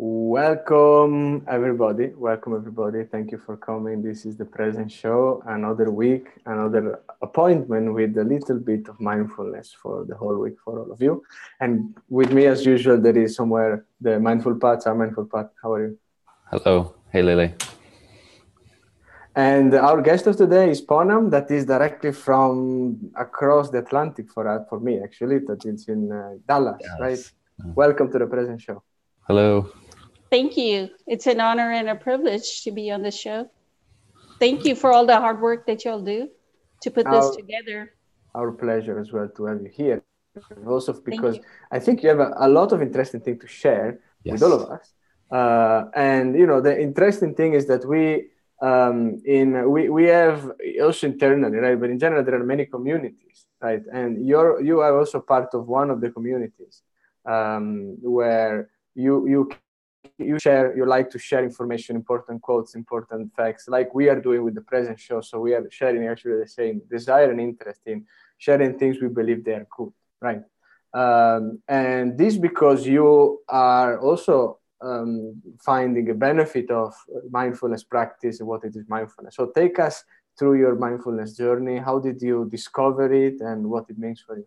Welcome everybody. Welcome everybody. Thank you for coming. This is the present show. Another week, another appointment with a little bit of mindfulness for the whole week for all of you. And with me, as usual, there is somewhere the Mindful Pat. Our Mindful Pat, how are you? Hello. Hey, Lele. And our guest of today is Poonam, that is directly from across the Atlantic for me, actually, that is in Dallas, Yes. right? Welcome to the present show. Hello. Thank you. It's an honor and a privilege to be on the show. Thank you for all the hard work that y'all do to put this together. Our pleasure as well to have you here. Also because I think you have a lot of interesting things to share with all of us. And you know, the interesting thing is that we have also internally, right? But in general, there are many communities, right? And you are also part of one of the communities where you like to share information, important quotes, important facts, like we are doing with the present show. So we are sharing actually the same desire and interest in sharing things we believe they are good, right? And this because you are also finding a benefit of mindfulness practice and what it is mindfulness. So take us through your mindfulness journey. How did you discover it and what it means for you?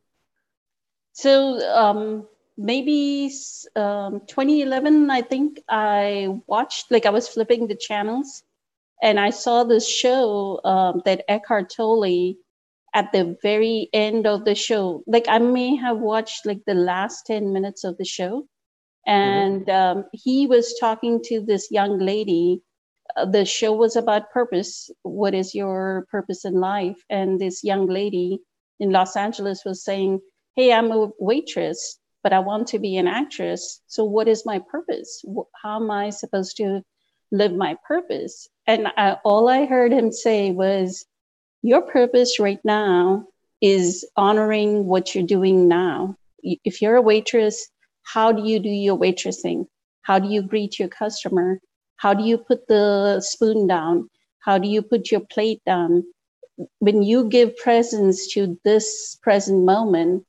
So maybe 2011, I think I watched, I was flipping the channels and I saw this show that Eckhart Tolle at the very end of the show. I may have watched the last 10 minutes of the show. And he was talking to this young lady. The show was about purpose. What is your purpose in life? And this young lady in Los Angeles was saying, hey, I'm a waitress, but I want to be an actress. So what is my purpose? How am I supposed to live my purpose? And all I heard him say was, your purpose right now is honoring what you're doing now. If you're a waitress, how do you do your waitressing? How do you greet your customer? How do you put the spoon down? How do you put your plate down? When you give presence to this present moment,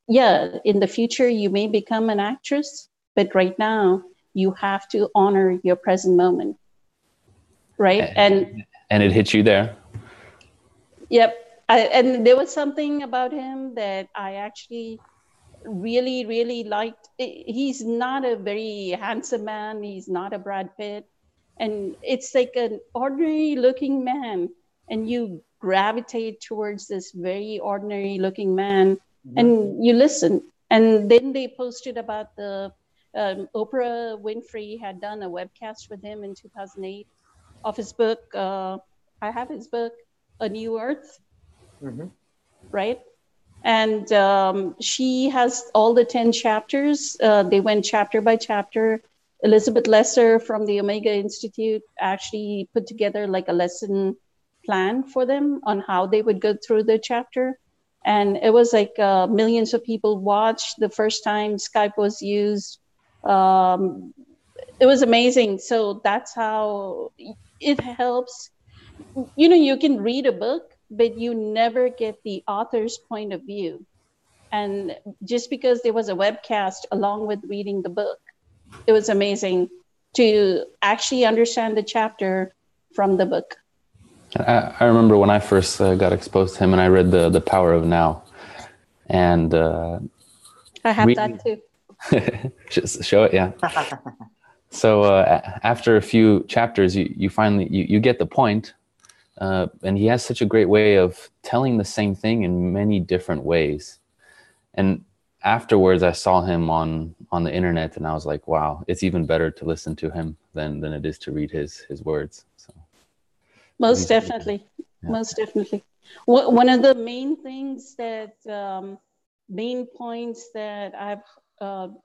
in the future, you may become an actress, but right now you have to honor your present moment. Right. And it hit you there. Yep. And there was something about him that I actually really, really liked. He's not a very handsome man. He's not a Brad Pitt. And it's like an ordinary looking man. And you gravitate towards this very ordinary looking man and you listen. And then they posted about the Oprah Winfrey had done a webcast with him in 2008 of his book. I have his book, A New Earth. Right. And she has all the 10 chapters. They went chapter by chapter. Elizabeth Lesser from the Omega Institute actually put together a lesson plan for them on how they would go through the chapter. And it was millions of people watched the first time Skype was used. It was amazing. So that's how it helps. You know, you can read a book, but you never get the author's point of view. And just because there was a webcast along with reading the book, it was amazing to actually understand the chapter from the book. I remember when I first got exposed to him and I read The Power of Now. And I have that too. Just show it, yeah. So after a few chapters, you finally get the point. And he has such a great way of telling the same thing in many different ways. And afterwards, I saw him on the internet, and I was like, wow, it's even better to listen to him than it is to read his words. So, most definitely. One of the main things that, main points that I've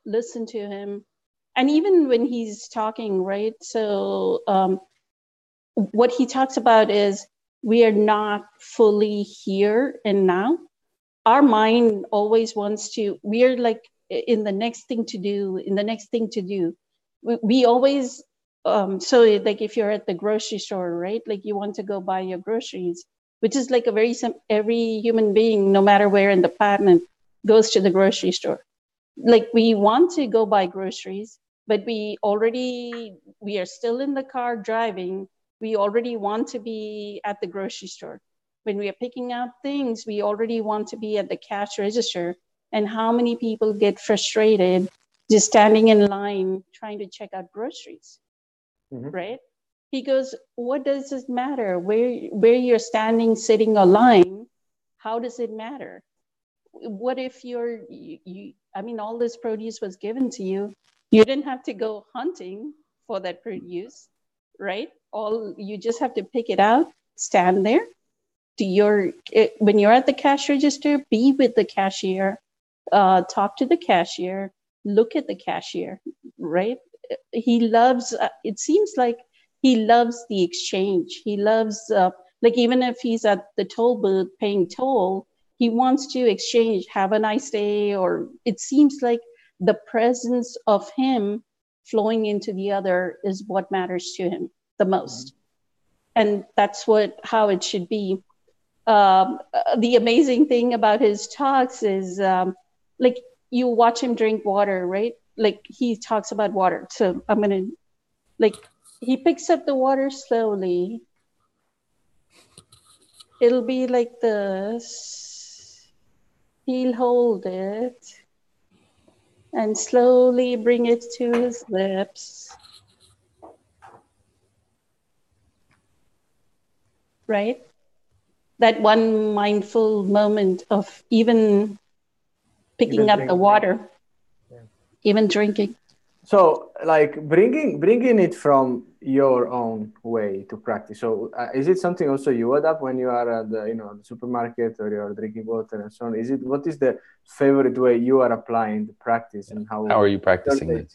listened to him, and even when he's talking, right? So what he talks about is we are not fully here and now. Our mind always wants to, we're in the next thing to do, We always, so if you're at the grocery store, right? You want to go buy your groceries, which is every human being, no matter where in the planet, goes to the grocery store. We want to go buy groceries, but we are still in the car driving. We already want to be at the grocery store. When we are picking up things, we already want to be at the cash register. And how many people get frustrated just standing in line trying to check out groceries, right? He goes, what does it matter where you're standing, sitting, or lying? How does it matter? What if all this produce was given to you? You didn't have to go hunting for that produce, right? You just have to pick it out, stand there. When you're at the cash register, be with the cashier, talk to the cashier, look at the cashier, right? He loves, it seems like he loves the exchange. He loves, even if he's at the toll booth paying toll, he wants to exchange, have a nice day, or it seems like the presence of him flowing into the other is what matters to him the most. And that's how it should be. The amazing thing about his talks is you watch him drink water, right? Like he talks about water. So he picks up the water slowly. It'll be like this. He'll hold it and slowly bring it to his lips. Right? That one mindful moment of even picking up the water, even drinking. So, like bringing it from your own way to practice. So, is it something also you adapt when you are at the supermarket or you are drinking water and so on? What is the favorite way you are applying the practice, and how are you practicing this?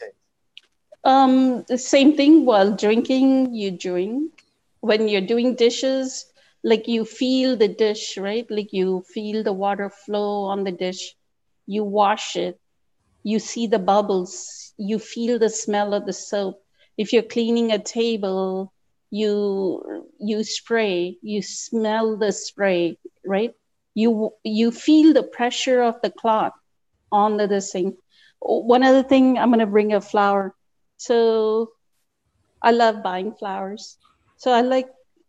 The same thing while drinking. You drink. When you're doing dishes, like you feel the dish, right? Like you feel the water flow on the dish. You wash it. You see the bubbles. You feel the smell of the soap. If you're cleaning a table, you spray. You smell the spray, right? You feel the pressure of the cloth on this thing. One other thing, I'm gonna bring a flower. So I love buying flowers. So I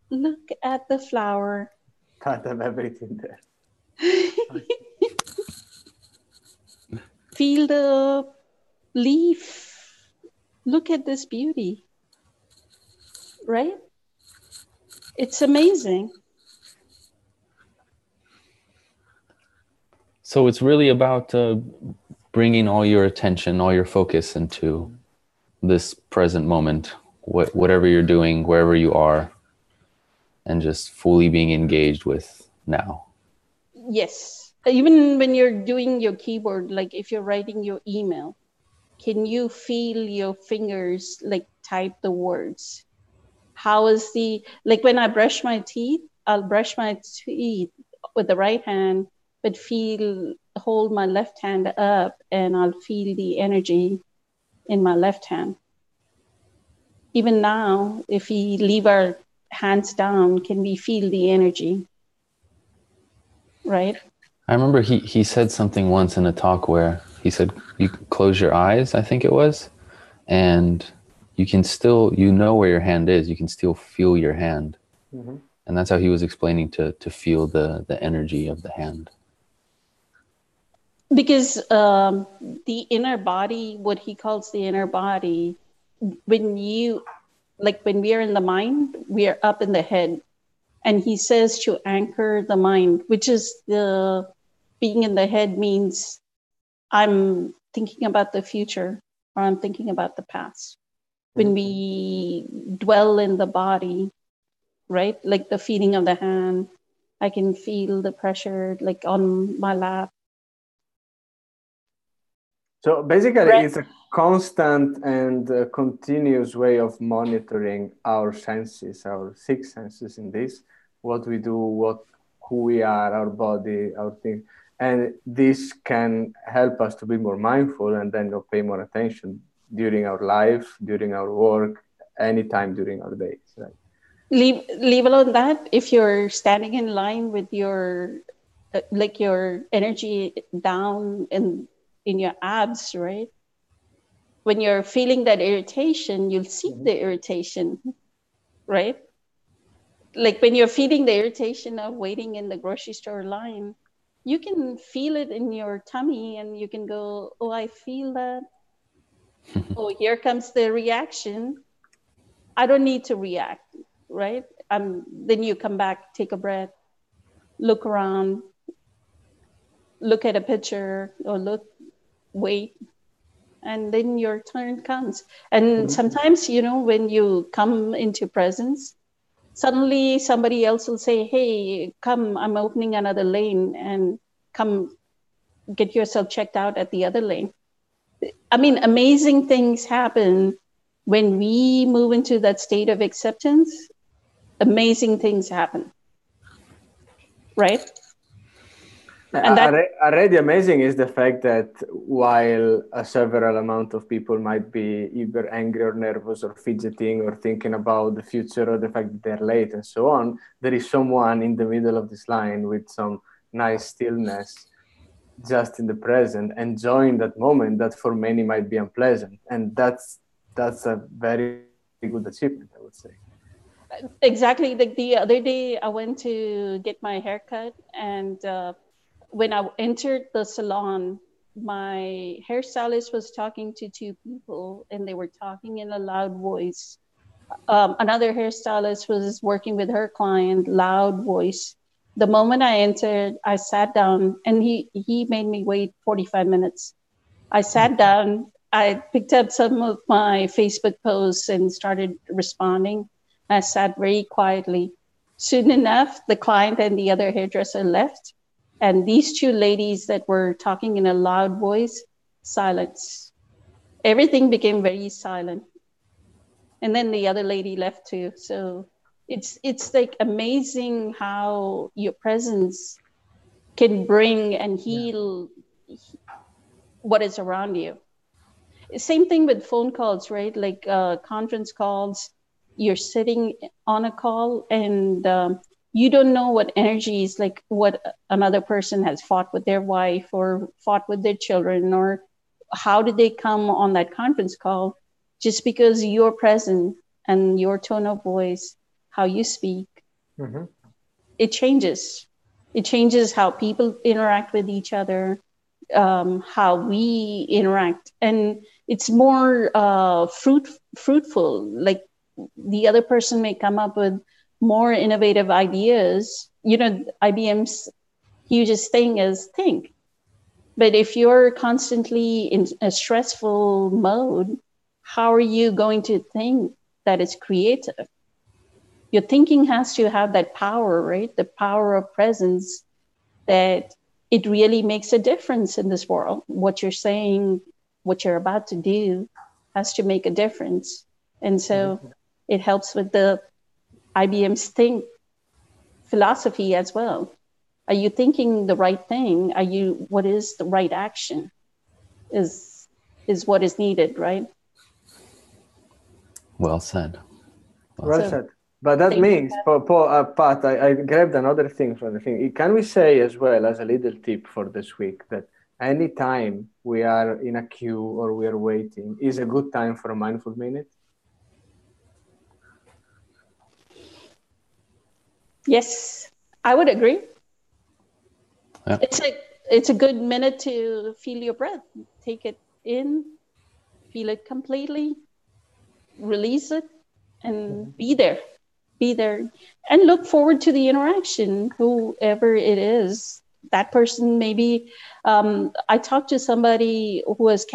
look at the flower. Can't have everything there. Feel the leaf. Look at this beauty. Right? It's amazing. So it's really about bringing all your attention, all your focus into this present moment, whatever you're doing, wherever you are, and just fully being engaged with now. Yes. Even when you're doing your keyboard, like if you're writing your email, can you feel your fingers like type the words? How is when I brush my teeth, I'll brush my teeth with the right hand, but hold my left hand up and I'll feel the energy in my left hand. Even now, if we leave our hands down, can we feel the energy? Right? I remember he said something once in a talk where he said, you close your eyes, I think it was, and you can still, where your hand is, you can still feel your hand. Mm-hmm. And that's how he was explaining to feel the energy of the hand. Because the inner body, what he calls the inner body, when we are in the mind, we are up in the head. And he says to anchor the mind, which is being in the head means I'm thinking about the future or I'm thinking about the past. When we dwell in the body, right? Like the feeling of the hand, I can feel the pressure like on my lap. So basically, it's a constant and continuous way of monitoring our senses, our six senses in this, what we do, who we are, our body, our thing. And this can help us to be more mindful and then pay more attention during our life, during our work, anytime during our days. Right? Leave alone that if you're standing in line with your your energy down in your abs, right? when you're feeling that irritation, you'll seek the irritation, right? Like when you're feeling the irritation of waiting in the grocery store line, you can feel it in your tummy and you can go, oh, I feel that. Oh, here comes the reaction. I don't need to react, right? Then you come back, take a breath, look around, look at a picture or wait, and then your turn comes. And sometimes, when you come into presence, suddenly somebody else will say, hey, come, I'm opening another lane, and come get yourself checked out at the other lane. I mean, amazing things happen when we move into that state of acceptance. Amazing things happen, right? And already amazing is the fact that while a several amount of people might be either angry or nervous or fidgeting or thinking about the future or the fact that they're late and so on, there is someone in the middle of this line with some nice stillness, just in the present, enjoying that moment that for many might be unpleasant. And that's a very good achievement, I would say. Exactly. Like the other day, I went to get my haircut, and when I entered the salon, my hairstylist was talking to two people, and they were talking in a loud voice. Another hairstylist was working with her client, loud voice. The moment I entered, I sat down, and he made me wait 45 minutes. I sat down, I picked up some of my Facebook posts and started responding. I sat very quietly. Soon enough, the client and the other hairdresser left. And these two ladies that were talking in a loud voice, silence. Everything became very silent. And then the other lady left too. So it's like amazing how your presence can bring and heal what is around you. Same thing with phone calls, right? Like conference calls, you're sitting on a call and you don't know what energies, like what another person has fought with their wife or fought with their children, or how did they come on that conference call. Just because you're present and your tone of voice, how you speak, it changes. It changes how people interact with each other, how we interact, and it's more fruitful. Like the other person may come up with more innovative ideas. IBM's hugest thing is think. But if you're constantly in a stressful mode, how are you going to think that is creative? Your thinking has to have that power, right? The power of presence, that it really makes a difference in this world. What you're saying, what you're about to do has to make a difference. And so it helps with the IBM's think philosophy as well. Are you thinking the right thing? What is the right action is what is needed, right? Well said. Well said. But that means, Pat, I grabbed another thing from the thing. Can we say as well, as a little tip for this week, that any time we are in a queue or we are waiting is a good time for a mindful minute? Yes, I would agree. Yeah. It's a good minute to feel your breath. Take it in, feel it completely, release it, and be there. Be there and look forward to the interaction, whoever it is. That person, maybe I talked to somebody who was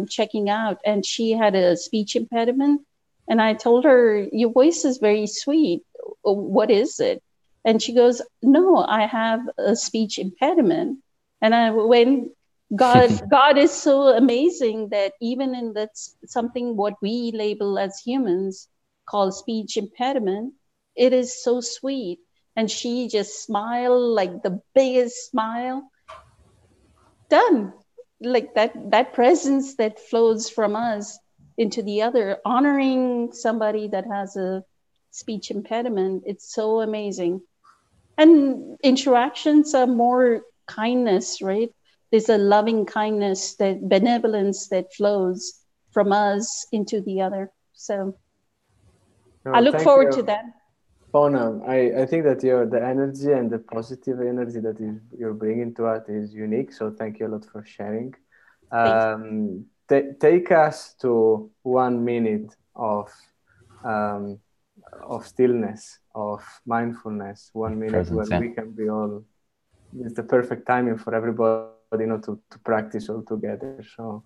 checking out, and she had a speech impediment, and I told her, your voice is very sweet, what is it? And she goes, no, I have a speech impediment. And I went, God is so amazing that even in that something what we label as humans called speech impediment, it is so sweet. And she just smiled, like the biggest smile. Done. Like that presence that flows from us into the other, honoring somebody that has a speech impediment. It's so amazing. And interactions are more kindness, right? There's a loving kindness, that benevolence that flows. from us into the other. So No, I look thank forward you, to that. Poonam. I think that the energy and the positive energy that you're bringing to us is unique. So thank you a lot for sharing. Take us to 1 minute of stillness, of mindfulness. 1 minute Presence, where yeah. we can be all. It's the perfect timing for everybody, to practice all together. So,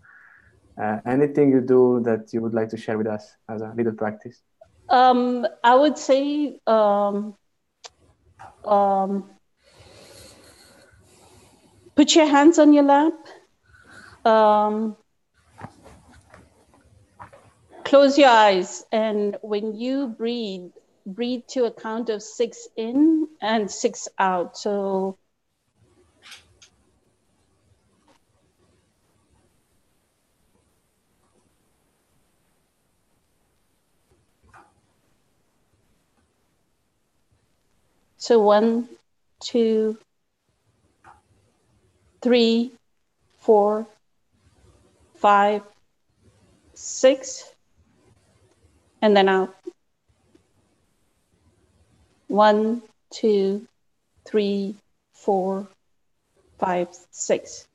anything you do that you would like to share with us as a little practice? I would say put your hands on your lap. Close your eyes, and when you breathe, breathe to a count of 6 in and 6 out. So So 1, 2, 3, 4, 5, 6, and then out. 1, 2, 3, 4, 5, 6.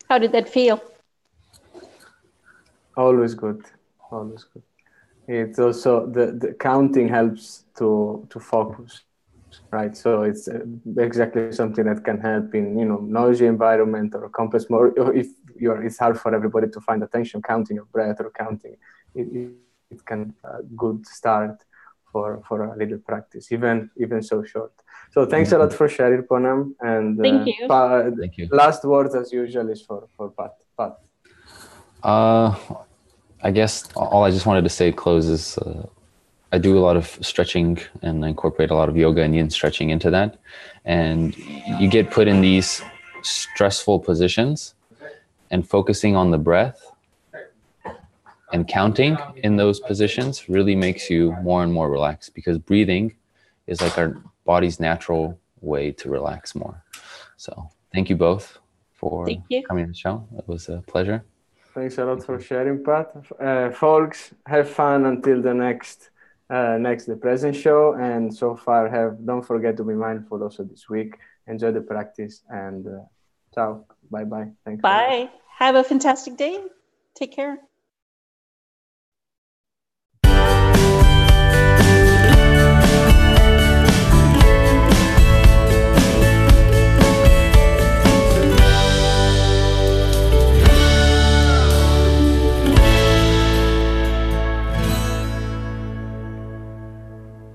How did that feel? Always good. Always good. It's also the counting helps to focus, right? So it's exactly something that can help in noisy environment or complex more. Or if it's hard for everybody to find attention, counting your breath or counting, it can good start for a little practice, even so short. So thanks a lot for sharing, Poonam. And Thank you. Thank you. Last words as usual is for Pat. I guess all I just wanted to say closes. I do a lot of stretching and I incorporate a lot of yoga and yin stretching into that. And you get put in these stressful positions, and focusing on the breath and counting in those positions really makes you more and more relaxed, because breathing is like our body's natural way to relax more. So thank you both for coming to the show. It was a pleasure. Thanks a lot for sharing, Pat. Folks, have fun until the next The Present show. And so far, don't forget to be mindful also this week. Enjoy the practice, and ciao. Bye-bye. Thanks. Bye. Have a fantastic day. Take care.